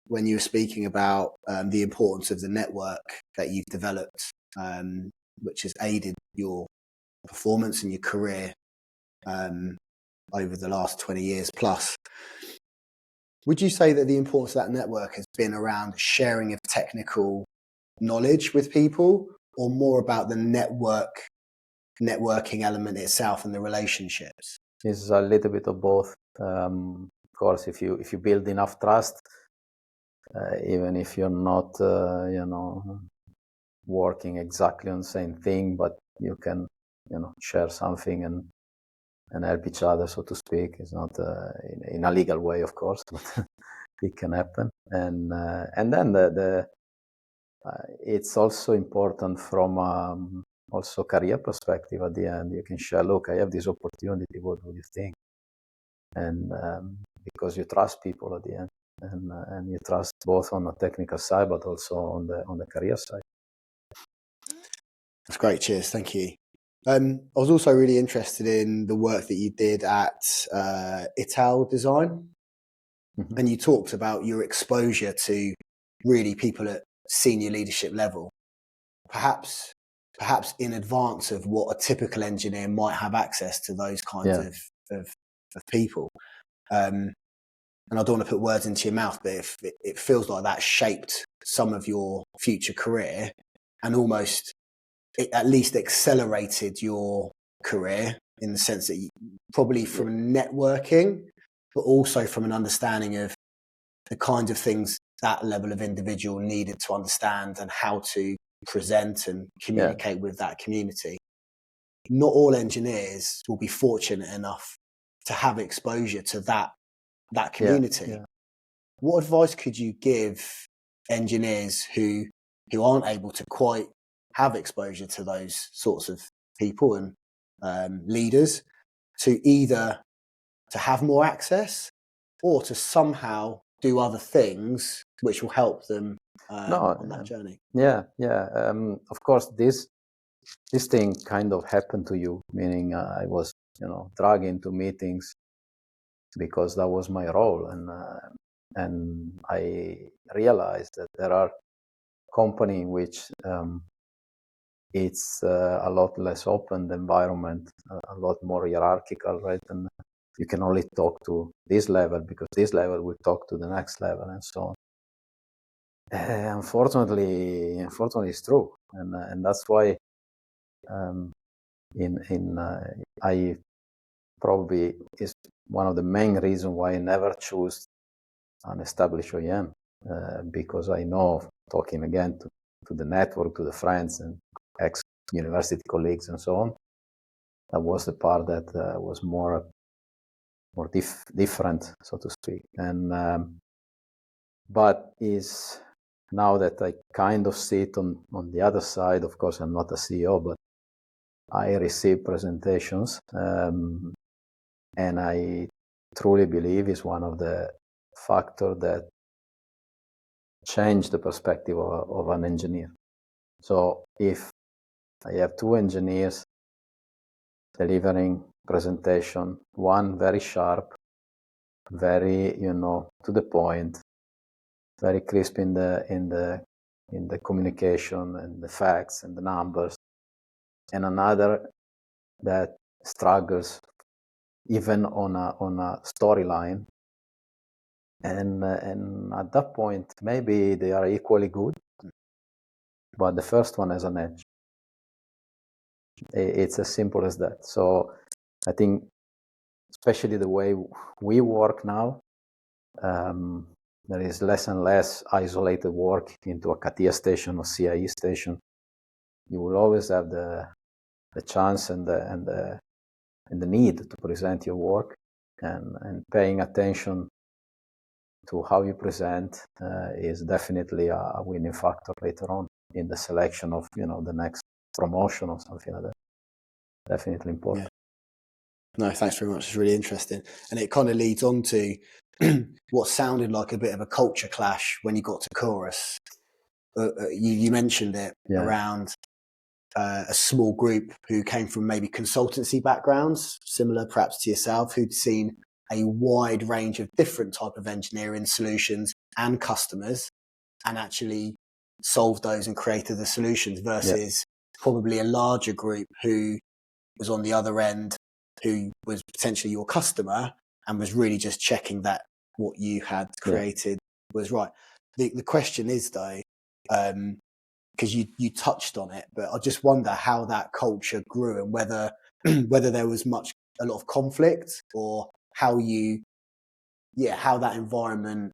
when you were speaking about the importance of the network that you've developed, which has aided your performance and your career over the last 20 years plus. Would you say that the importance of that network has been around sharing of technical knowledge with people, or more about the networking element itself and the relationships? It's a little bit of both. Of course, if you build enough trust, even if you're not, working exactly on the same thing, but you can, share something and help each other, so to speak. It's not in a legal way, of course, but it can happen. And then it's also important from also career perspective. At the end, you can share, look, I have this opportunity, what do you think? And because you trust people at the end, and you trust both on the technical side, but also on the career side. That's great. Cheers. Thank you. I was also really interested in the work that you did at Ital Design. Mm-hmm. And you talked about your exposure to really people at senior leadership level, perhaps in advance of what a typical engineer might have access to those kinds of people. And I don't want to put words into your mouth, but if it feels like that shaped some of your future career, and almost it at least accelerated your career in the sense that you, probably from networking, but also from an understanding of the kinds of things that level of individual needed to understand and how to present and communicate with that community. Not all engineers will be fortunate enough to have exposure to that community. Yeah. What advice could you give engineers who aren't able to quite have exposure to those sorts of people and leaders, to either to have more access or to somehow do other things which will help them on that journey? Of course, this thing kind of happened to you, meaning I was, dragged into meetings because that was my role, and I realized that there are companies in which it's a lot less open, the environment, a lot more hierarchical, right? And you can only talk to this level because this level will talk to the next level, and so on. Unfortunately, it's true, and that's why I probably is one of the main reasons why I never choose an established OEM, because I know, talking again to the network, to the friends and ex-university colleagues and so on, that was the part that was more different, so to speak. And but is now that I kind of sit on the other side. Of course, I'm not a CEO, but I receive presentations, and I truly believe is one of the factors that change the perspective of an engineer. So if I have two engineers delivering presentation, one very sharp, very to the point, very crisp in the communication and the facts and the numbers, and another that struggles even on a storyline, and at that point maybe they are equally good, but the first one has an edge. It's as simple as that. So I think, especially the way we work now, there is less and less isolated work into a CATIA station or CIE station. You will always have the chance and the need to present your work, and paying attention to how you present is definitely a winning factor later on in the selection of the next promotion or something like that. Definitely important. No, thanks very much. It's really interesting, and it kind of leads on to what sounded like a bit of a culture clash when you got to chorus. You mentioned it around a small group who came from maybe consultancy backgrounds, similar perhaps to yourself, who'd seen a wide range of different type of engineering solutions and customers and actually solved those and created the solutions versus probably a larger group who was on the other end, who was potentially your customer and was really just checking that what you had created was right. The question is though, because you touched on it, but I just wonder how that culture grew and whether there was a lot of conflict, or how that environment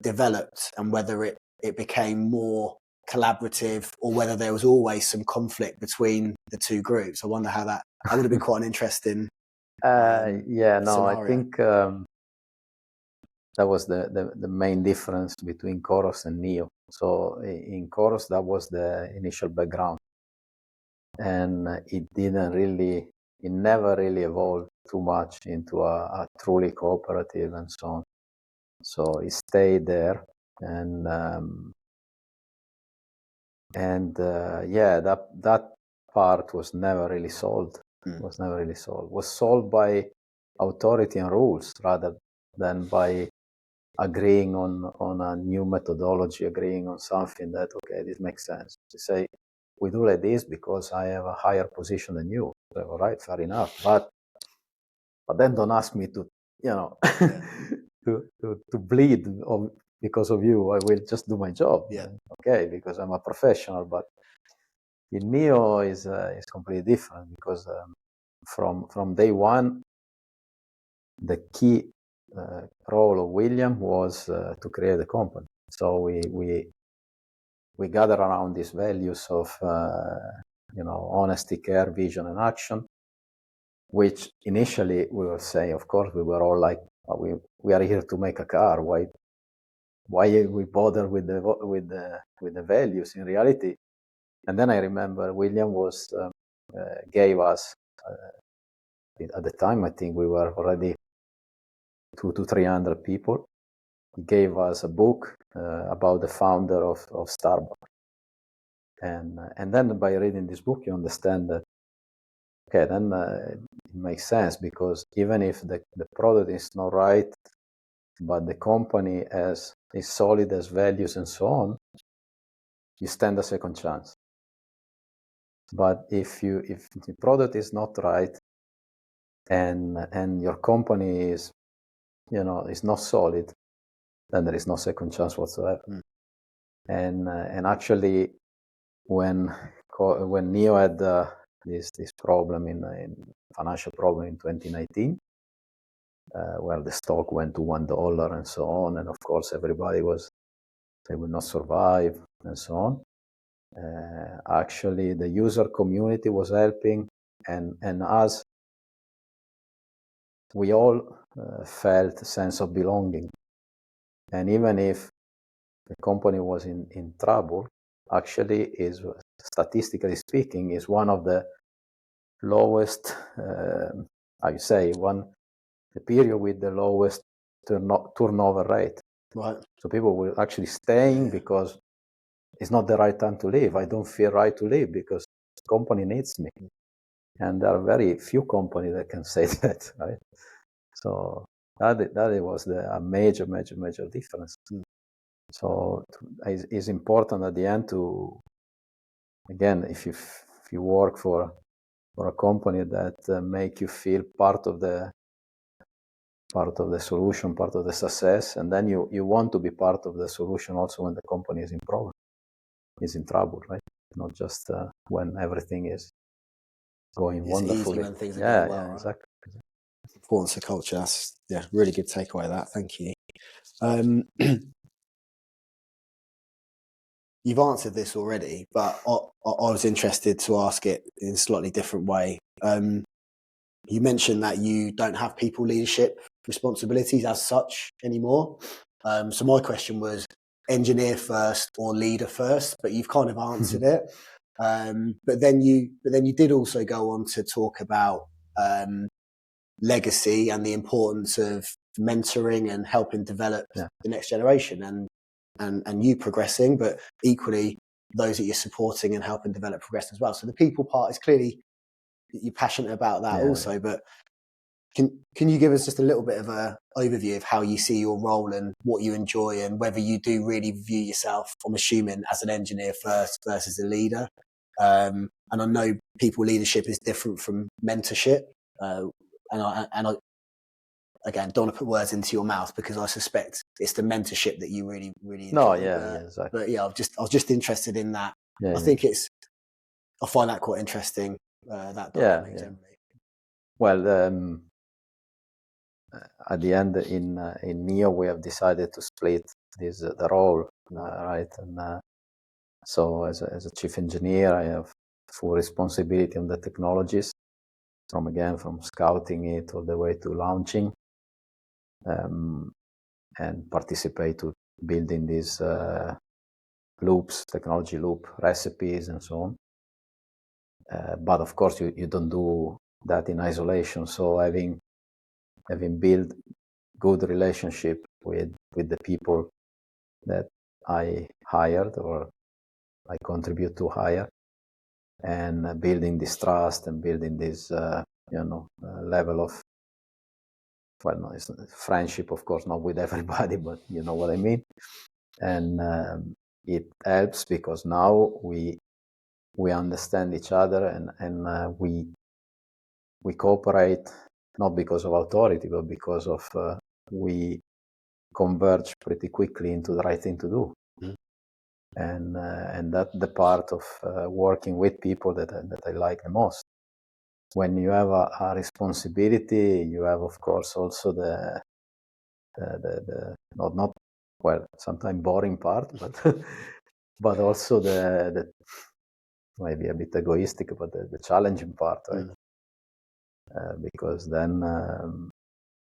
developed, and whether it became more collaborative, or whether there was always some conflict between the two groups. I wonder how that would have been quite an interesting scenario. I think that was the main difference between Chorus and Nio. So in Chorus, that was the initial background, and it never really evolved too much into a truly cooperative and so on. So it stayed there, and that part was never really solved. Was solved by authority and rules rather than by agreeing on a new methodology, agreeing on something that, okay, this makes sense. To say, we do like this because I have a higher position than you. So, all right, fair enough. But then don't ask me to, to bleed because of you. I will just do my job. Yeah. Okay, because I'm a professional. But in Nio is completely different, because from day one, the key role of William was to create a company. So we gather around these values of honesty, care, vision, and action, which initially we were saying, of course, we were all like, we are here to make a car. Why we bother with the values in reality? And then I remember William gave us at the time, I think we were already 200 to 300 people. He gave us a book about the founder of Starbucks, and then by reading this book, you understand that, okay, then it makes sense, because even if the product is not right, but the company is solid as values and so on, you stand a second chance. But if the product is not right, and your company is not solid, then there is no second chance whatsoever. And actually, when Nio had this problem in financial problem in 2019, where the stock went to $1 and so on, and of course everybody they will not survive and so on. Actually, the user community was helping, and us, we all felt a sense of belonging. And even if the company was in trouble, actually statistically speaking, is one of the lowest, the period with the lowest turnover rate. Right. So people were actually staying because it's not the right time to leave. I don't feel right to leave because the company needs me. And there are very few companies that can say that, right? So that was a major difference. So it's important at the end to, again, if you work for a company that make you feel part of the solution, part of the success, and then you want to be part of the solution also when the company is in trouble, right? Not just when everything is going wonderfully. It's easy when things are going well. Yeah, exactly. Importance of culture. That's really good takeaway. That, thank you. You've answered this already, but I was interested to ask it in a slightly different way. You mentioned that you don't have people leadership responsibilities as such anymore. So my question was engineer first or leader first, but you've kind of answered it. But then you did also go on to talk about legacy and the importance of mentoring and helping develop the next generation, and you progressing, but equally those that you're supporting and helping develop progress as well. So the people part is clearly you're passionate about that also, but Can you give us just a little bit of a overview of how you see your role and what you enjoy, and whether you do really view yourself, I'm assuming, as an engineer first versus a leader? And I know people leadership is different from mentorship. And I again don't want to put words into your mouth, because I suspect it's the mentorship that you really enjoy. No, yeah, exactly. But yeah, I was just interested in that. Yeah, I think I find that quite interesting. That dynamic generally. Well, at the end in Nio, we have decided to split the role, right? And so as a chief engineer, I have full responsibility on the technologies, from scouting it all the way to launching, and participate to building these loops, technology loop recipes, and so on. But of course, you don't do that in isolation. So having built good relationship with the people that I hired or I contribute to hire, and building this trust and building this level of, well, no, it's friendship, of course, not with everybody, but you know what I mean. And it helps because now we understand each other, and we cooperate, not because of authority, but because of we converge pretty quickly into the right thing to do. And that's the part of working with people that I like the most. When you have a responsibility, you have, of course, also the not well, sometimes boring part, but but also the maybe a bit egoistic, but the challenging part, right? Because then,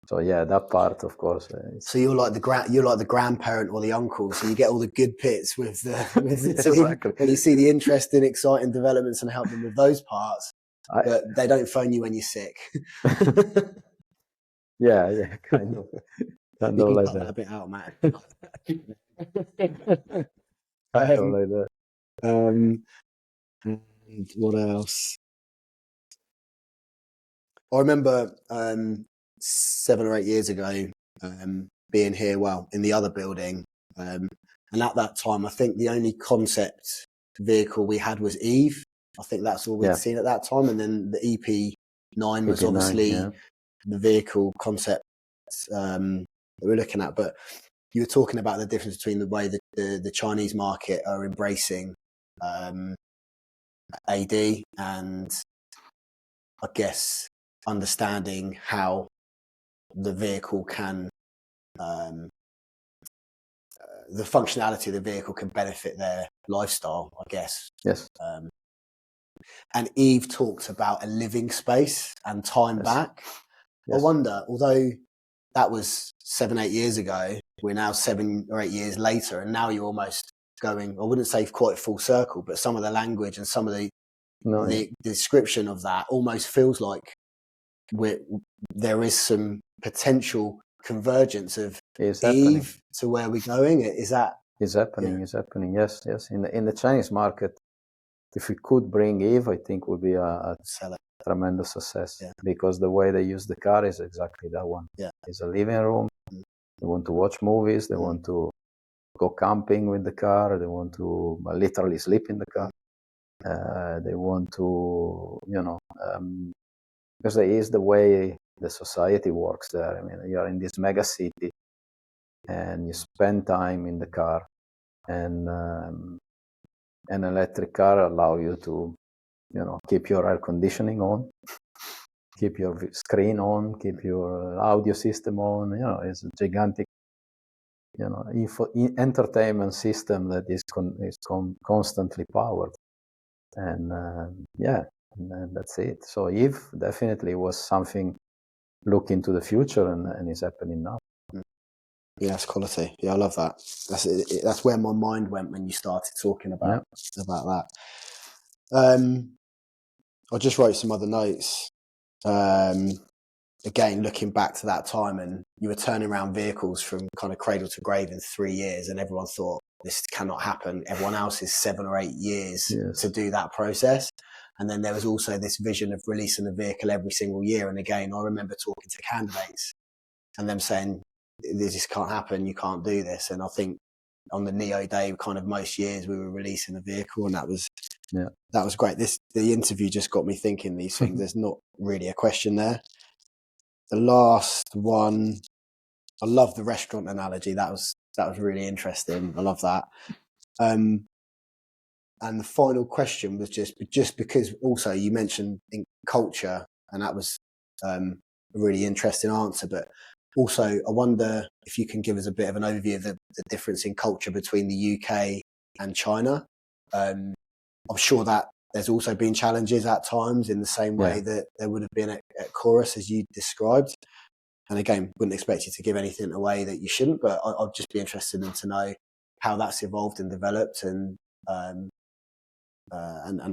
so yeah, that part, of course. So you're like the grandparent or the uncle, so you get all the good bits with the team. Exactly. When you see the interesting, exciting developments and help them with those parts, but they don't phone you when you're sick. Yeah, kind of. You can like cut that. that bit out, Matt. Like that. And what else? I remember 7 or 8 years ago being here, well, in the other building, and at that time, I think the only concept vehicle we had was Eve. I think that's all we'd seen at that time, and then the EP9 was obviously the vehicle concept that we're looking at. But you were talking about the difference between the way that the Chinese market are embracing AD, and I guess understanding how the vehicle can, the functionality of the vehicle can benefit their lifestyle, I guess. Yes. And Eve talked about a living space and time back. Yes. I wonder, although that was 7, 8 years ago, we're now 7 or 8 years later, and now you're almost going, I wouldn't say quite full circle, but some of the language and some of the description of that almost feels like there is some potential convergence of Eve to where we're going. Is happening? It's happening. Yes. In the Chinese market, if we could bring Eve, I think would be a tremendous success, because the way they use the car is exactly that one. It's a living room. They want to watch movies. They want to go camping with the car. They want to literally sleep in the car. They want to, because it is the way the society works there. I mean, you're in this mega city and you spend time in the car, and an electric car allow you to, keep your air conditioning on, keep your screen on, keep your audio system on. It's a gigantic, entertainment system that is constantly powered. And and that's it. So Eve definitely was something look into the future, and is happening now. Yeah, that's quality. Yeah, I love that. That's where my mind went when you started talking about that. I just wrote some other notes. Again, looking back to that time, and you were turning around vehicles from kind of cradle to grave in 3 years, and everyone thought this cannot happen. Everyone else is 7 or 8 years to do that process. And then there was also this vision of releasing the vehicle every single year. And again, I remember talking to candidates and them saying, this can't happen, you can't do this. And I think on the Nio day, kind of most years we were releasing a vehicle, and that was great. The interview just got me thinking these things. There's not really a question there. The last one, I love the restaurant analogy. That was really interesting. I love that. And the final question was just because also you mentioned in culture, and that was a really interesting answer. But also, I wonder if you can give us a bit of an overview of the difference in culture between the UK and China. I'm sure that there's also been challenges at times in the same way that there would have been at Chorus, as you described. And again, wouldn't expect you to give anything away that you shouldn't, but I'd just be interested in to know how that's evolved and developed, and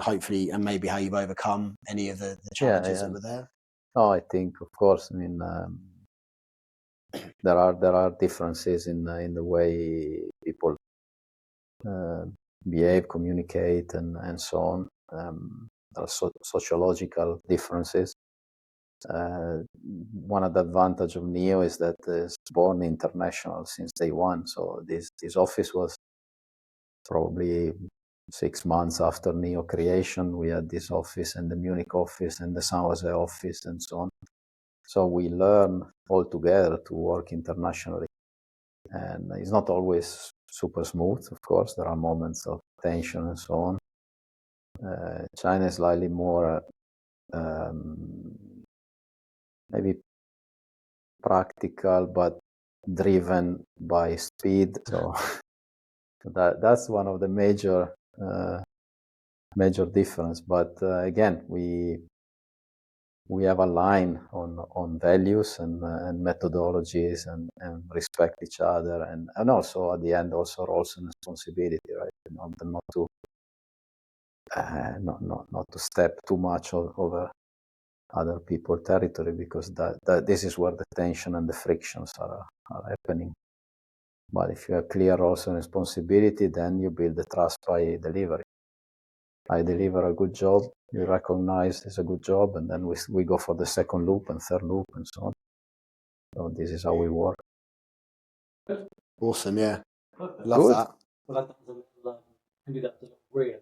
hopefully, and maybe how you've overcome any of the challenges that were there. Oh, I think, of course, I mean, there are differences in the way people behave, communicate, and so on. There are sociological differences. One of the advantage of Nio is that it's born international since day one. So this office was probably 6 months after Nio creation. We had this office and the Munich office and the San Jose office and so on. So we learn all together to work internationally. And it's not always super smooth, of course. There are moments of tension and so on. China is slightly more maybe practical, but driven by speed. So that's one of the major difference. But again, we have a line on values and methodologies and respect each other, and also at the end also roles and responsibility, right? Not to step too much over other people's territory, because that this is where the tension and the frictions are happening. But if you have clear roles and responsibility, then you build the trust by delivery. I deliver a good job, you recognize it's a good job, and then we go for the second loop and third loop and so on. So this is how we work. Awesome, yeah. Love that. Well, maybe that's a real